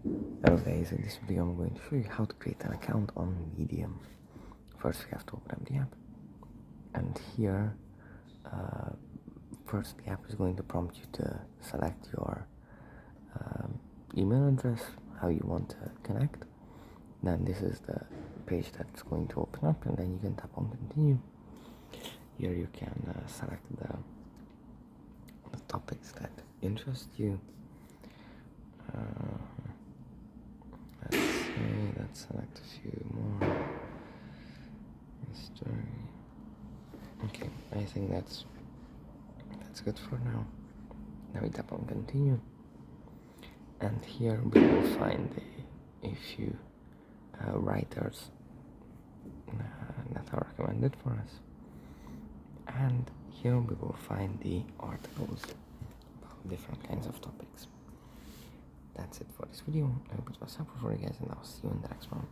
Hello guys, in this video I'm going to show you how to create an account on Medium. First we have to open up the app, and here first the app is going to prompt you to select your email address, how you want to connect. Then this is the page that's going to open up, and then you can tap on continue. Here you can select the topics that interest you. Let's select a few more. History. Okay, I think that's good for now. Now we tap on continue, and here we will find a few writers that are recommended for us, and here we will find the articles about different kinds of topics. That's it for this video. I hope it was helpful for you guys, and I'll see you in the next one.